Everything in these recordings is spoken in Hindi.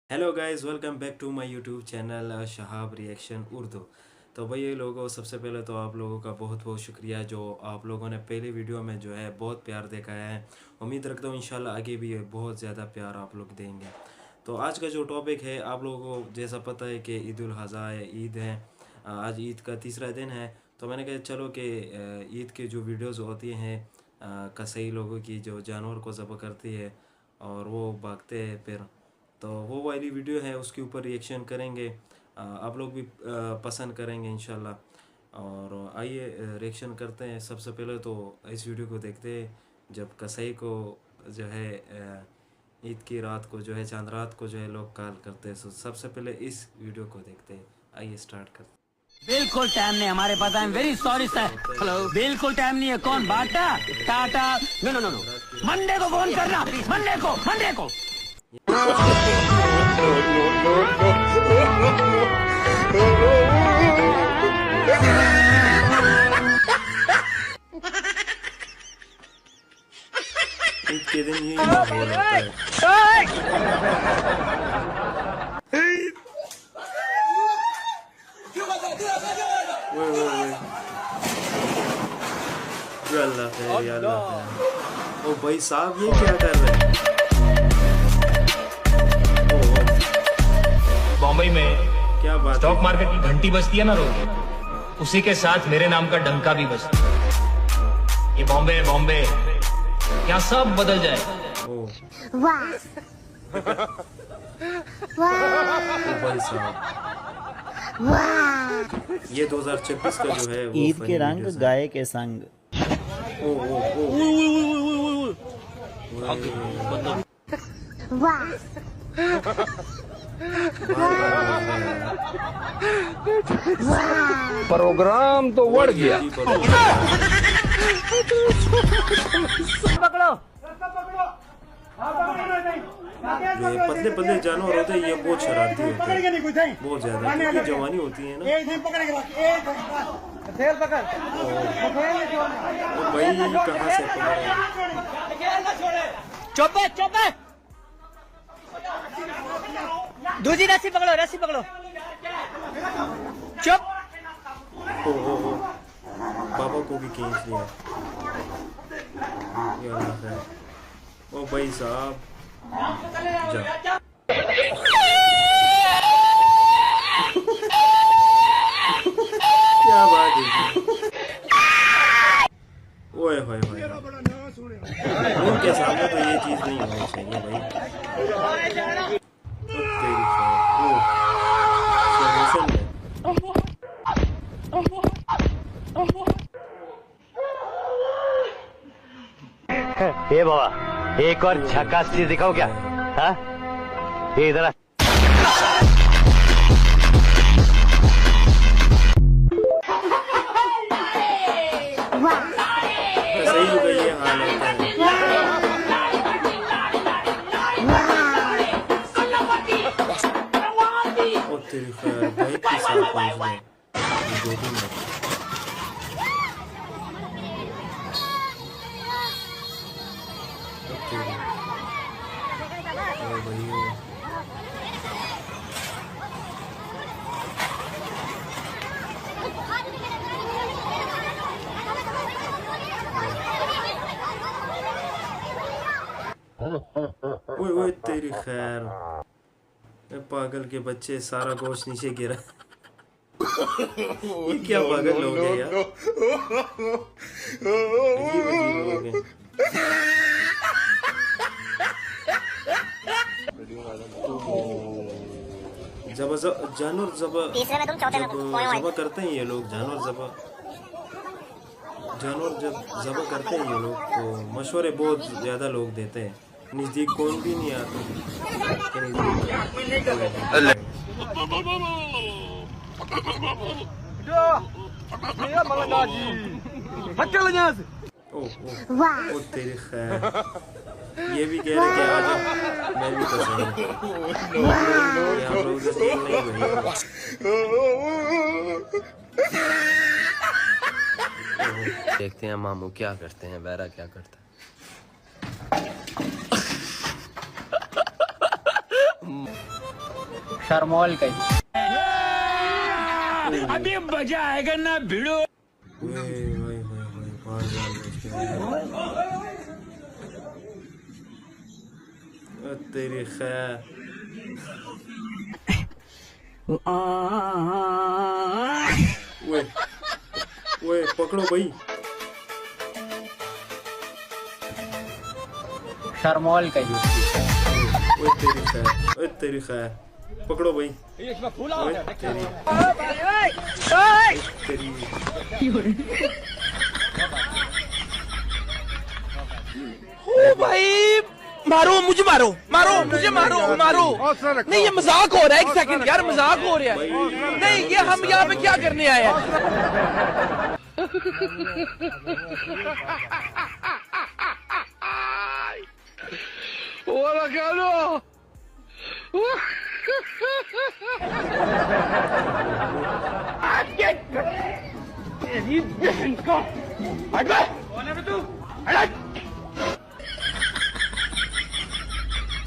Hello guys, welcome back to my YouTube channel Shahab reaction Urdu. तो भाई लोगों, सबसे पहले तो आप लोगों का बहुत बहुत शुक्रिया जो आप लोगों ने पहली वीडियो में जो है बहुत प्यार देखा है। उम्मीद रखता हूँ इंशाल्लाह आगे भी बहुत ज़्यादा प्यार आप लोग देंगे। तो आज का जो टॉपिक है, आप लोगों को जैसा पता है कि ईद उल अज़हा है, ईद है। आज ईद का तीसरा दिन है। तो मैंने कहा चलो कि ईद की जो वीडियोज़ होती हैं कसाई लोगों की, जो जानवर को ज़बह करती है और वो भागते हैं फिर, तो वो वाली वीडियो है, उसके ऊपर रिएक्शन करेंगे। आप लोग भी पसंद करेंगे इंशाल्लाह। और आइए रिएक्शन करते हैं। सबसे पहले तो इस वीडियो को देखते हैं जब कसाई को जो है ईद की रात को जो है, चांद रात को जो है लोग कॉल करते हैं। तो सबसे पहले इस वीडियो को देखते हैं। आइए स्टार्ट करते बिल्कुल टाइम नहीं हमारे पास। I am very sorry sir. Hello, बिल्कुल टाइम नहीं है। कौन Bata Tata? No no no no, Monday को फोन करना, मंडे को। हैं। ईद के दिन यही माहौल होता है। ओए ओए ओए, या अल्लाह खैर, या अल्लाह खैर। ओ भाई साहब, ये क्या कर रहे हैं? ओ, बॉम्बे में क्या बात स्टॉक है। मार्केट की घंटी बजती है ना रोज, उसी के साथ मेरे नाम का डंका भी बजता है। ये बॉम्बे है, बॉम्बे, यहाँ सब बदल जाए। ओ, वाह वाह ओ भाई साहब, वाह। ये 2026 का जो है वो ईद फनी के रंग वीडियोस है। गाय के संग। ओ ओ ओ, वाह प्रोग्राम तो बढ़ गया। पकड़ो। जो ये पतले पतले जानवर होते हैं, ये बहुत शरारती होते हैं, बहुत ज्यादा, क्योंकि जवानी होती है ना। ओ भाई, कहाँ से पकड़े? चुप है, चुप है। दूसरी रस्सी पकड़ो, रस्सी पकड़ो। चुप। ओ, बाबा को भी खींच लिया। ये अल्लाह है। ओ भाई साहब, जा। क्या बात है जी? ओए होए होए, उनके सामने तो ये चीज नहीं होनी चाहिए भाई। ओ तेरी शान। ओ, स्लो मोशन में। ए बाबा, एक और झकास चीज दिखाओ क्या? हाँ, ये इधर आ। सही हो गई, ये हाल होता है। ओ तेरी खैर, भाई के साथ पहुंच गए दो दिन में। ओ तेरी, ओ भाई ओ। ओए ओए तेरी खैर, ए पागल के बच्चे, सारा गोश्त नीचे गिरा। ये क्या पागल लोग हैं यार, अजीब अजीब लोग हैं। जब जानवर जब जब करते हैं ये लोग, जानवर जब जब करते हैं ये लोग, तो मशवरे बहुत ज्यादा लोग देते हैं। नजदीक कौन भी नहीं आता कि नजदीक। ओ ओ, वाह ओ तेरी खैर, ये भी कह रहे कि आजा, मैं भी तो सही। ये आप लोगों से ठीक नहीं हुई। देखते हैं मामू क्या करते हैं, बैरा क्या करता है। शर्मोल का अभी मजा आएगा ना भिड़ो। ओए ओए ओए ओए, बाल बाल बच गए। तेरी खैर। ओए ओए, पकड़ो भाई। शर्मोल का ओए तेरी खैर, ओए तेरी खैर, पकड़ो भाई। ओए तेरी तेरी ओ भाई मारो मुझे, मारो मारो मुझे, मारो मारो। नहीं ये मजाक हो रहा है, एक सेकंड यार, मजाक हो रहा है। नहीं ये हम यहाँ पे क्या करने आए हैं?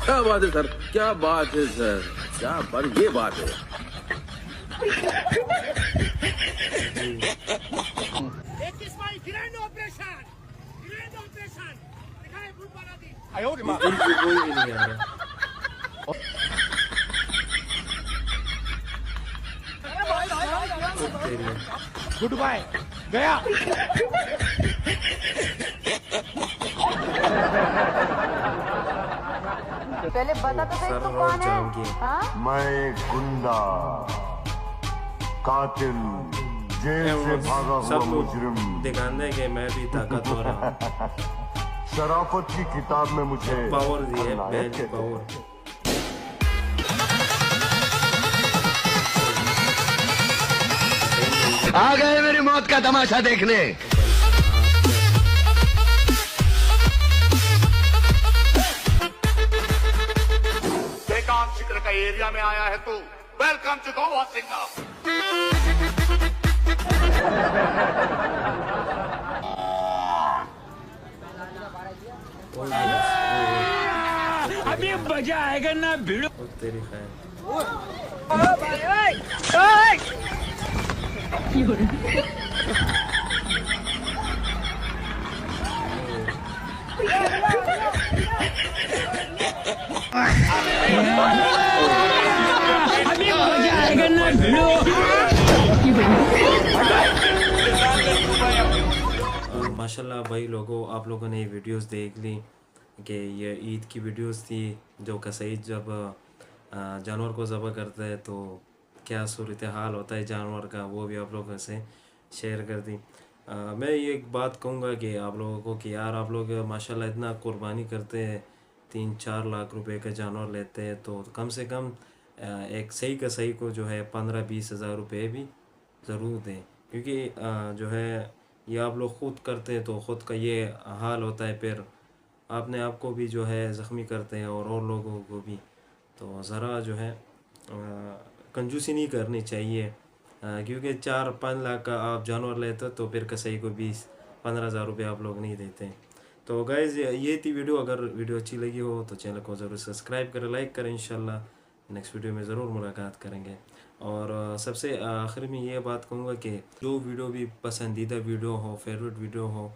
क्या बात है सर, क्या बात है सर, क्या पर ये बात है। कोई भी नहीं आ रहा। तेरी गुड बाय गया। पहले बता तो सही सर तू और कौन है? जाम की। हाँ? मैं एक गुंडा, कातिल, जेल से भागा हुआ सब लोग मुजरिम। दिखाने है कि मैं भी ताकतवर हूँ। शराफत की किताब में मुझे पावर दी है, खलनायक पहली कहते पावर। आ गए मेरी मौत का तमाशा देखने। बेकाम शिकर का एरिया में आया है तू। वेलकम टू गोवा सिंगा। अभी मजा आएगा ना भिड़ो। ओ तेरी खैर। अभी मजा आएगा ना भिड़ो। माशाल्लाह भाई लोगों, आप लोगों ने ये वीडियोस देख ली कि ये ईद की वीडियोस थी, जो कसाई जब जानवर को ज़बह करते हैं तो क्या सूरत हाल होता है जानवर का, वो भी आप लोगों से शेयर कर दी। मैं ये एक बात कहूँगा कि आप लोगों को कि यार आप लोग माशाल्लाह इतना कुर्बानी करते हैं, 3-4 लाख रुपए का जानवर लेते हैं, तो कम से कम एक सही कसाई को जो है 15-20 हज़ार रुपये भी ज़रूर दें, क्योंकि जो है ये आप लोग ख़ुद करते हैं तो ख़ुद का ये हाल होता है, फिर आपने आपको भी जो है ज़ख्मी करते हैं और लोगों को भी। तो ज़रा जो है कंजूसी नहीं करनी चाहिए, क्योंकि 4-5 लाख का आप जानवर लेते हो तो फिर कसाई को 20-15 हज़ार रुपये आप लोग नहीं देते। तो गाइज़ ये थी वीडियो। अगर वीडियो अच्छी लगी हो तो चैनल को ज़रूर सब्सक्राइब करें, लाइक करें। इंशाल्लाह नेक्स्ट वीडियो में ज़रूर मुलाकात करेंगे। और सबसे आखिर में ये बात कहूँगा कि जो वीडियो भी पसंदीदा वीडियो हो, फेवरेट वीडियो हो,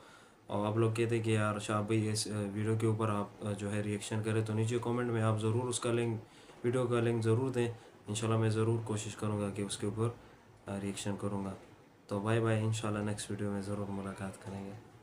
और आप लोग कहते हैं कि यार शाह भाई इस वीडियो के ऊपर आप जो है रिएक्शन करें, तो नीचे कमेंट में आप ज़रूर उसका लिंक, वीडियो का लिंक ज़रूर दें। इंशाल्लाह मैं ज़रूर कोशिश करूँगा कि उसके ऊपर रिएक्शन करूँगा। तो बाय बाय, इंशाल्लाह नेक्स्ट वीडियो में ज़रूर मुलाकात करेंगे।